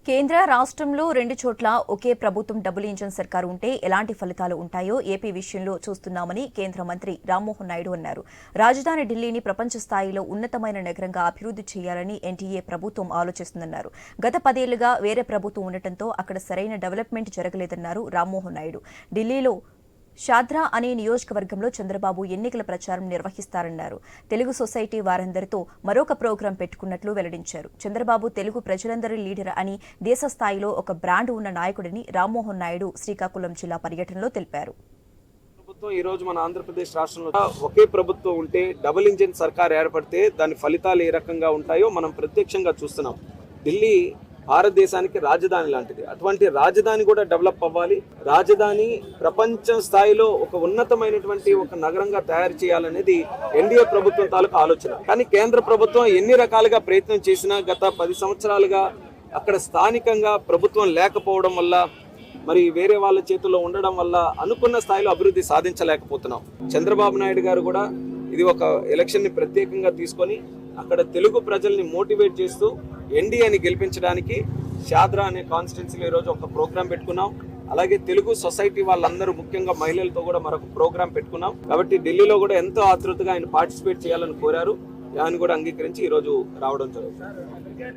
కేంద్ర రాష్ట్రంలో రెండు చోట్ల ఒకే ప్రభుత్వం డబుల్ ఇంజన్ సర్కారు ఉంటే ఎలాంటి ఫలితాలు ఉంటాయో ఏపీ విషయంలో చూస్తున్నామని కేంద్ర మంత్రి రామ్మోహన్ నాయుడు అన్నారు. రాజధాని ఢిల్లీని ప్రపంచ స్థాయిలో ఉన్నతమైన నగరంగా అభివృద్ధి చేయాలని ఎన్డీఏ ప్రభుత్వం ఆలోచిస్తుందన్నారు. గత 10 ఏళ్లుగా వేరే ప్రభుత్వం ఉండటంతో అక్కడ సరైన డెవలప్మెంట్ జరగలేదన్నారు రామ్మోహన్ నాయుడు. ఢిల్లీలో షాద్రా అనే నియోజకవర్గంలో చంద్రబాబు ఎన్నికల ప్రచారం నిర్వహిస్తారన్నారు. తెలుగు సొసైటీ వారందరితో మరొక ప్రోగ్రాం పెట్టుకున్నట్లు వెల్లడించారు. చంద్రబాబు తెలుగు ప్రజలందరి లీడర్ అని, దేశ స్థాయిలో ఒక బ్రాండ్ ఉన్న నాయకుడిని రామ్మోహన్ నాయుడు శ్రీకాకుళం జిల్లా పర్యటనలో తెలిపారు. ఈ రోజు మన ఆంధ్రప్రదేశ్ రాష్ట్రంలో ఒకే ప్రభుత్వం ఉంటే డబుల్ ఇంజిన్ సర్కార్ ఏర్పడితే దాని ఫలితాలు ఏ రకంగా ఉంటాయో మనం ప్రత్యక్షంగా చూస్తున్నాం. ఢిల్లీ భారతదేశానికి రాజధాని లాంటిది. అటువంటి రాజధాని కూడా డెవలప్ అవ్వాలి. రాజధాని ప్రపంచ స్థాయిలో ఒక ఉన్నతమైనటువంటి ఒక నగరంగా తయారు చేయాలనేది ఎన్డీఏ ప్రభుత్వం తాలూకు ఆలోచన. కానీ కేంద్ర ప్రభుత్వం ఎన్ని రకాలుగా ప్రయత్నం చేసినా గత 10 సంవత్సరాలుగా అక్కడ స్థానికంగా ప్రభుత్వం లేకపోవడం వల్ల, మరి వేరే వాళ్ళ చేతుల్లో ఉండడం వల్ల అనుకున్న స్థాయిలో అభివృద్ధి సాధించలేకపోతున్నాం. చంద్రబాబు నాయుడు గారు కూడా ఇది ఒక ఎలక్షన్ ని ప్రత్యేకంగా తీసుకొని అక్కడ తెలుగు ప్రజల్ని మోటివేట్ చేస్తూ ఎన్డీఏని గెలిపించడానికి షాద్రా అనే కాన్స్టిట్యున్సీలో ఈరోజు ఒక ప్రోగ్రాం పెట్టుకున్నాం. అలాగే తెలుగు సొసైటీ వాళ్ళందరూ ముఖ్యంగా మహిళలతో కూడా మరొక ప్రోగ్రాం పెట్టుకున్నాం. కాబట్టి ఢిల్లీలో కూడా ఎంతో ఆతృతగా ఆయన పార్టిసిపేట్ చేయాలని కోరారు. ఆయన కూడా అంగీకరించి ఈరోజు రావడం జరుగుతుంది.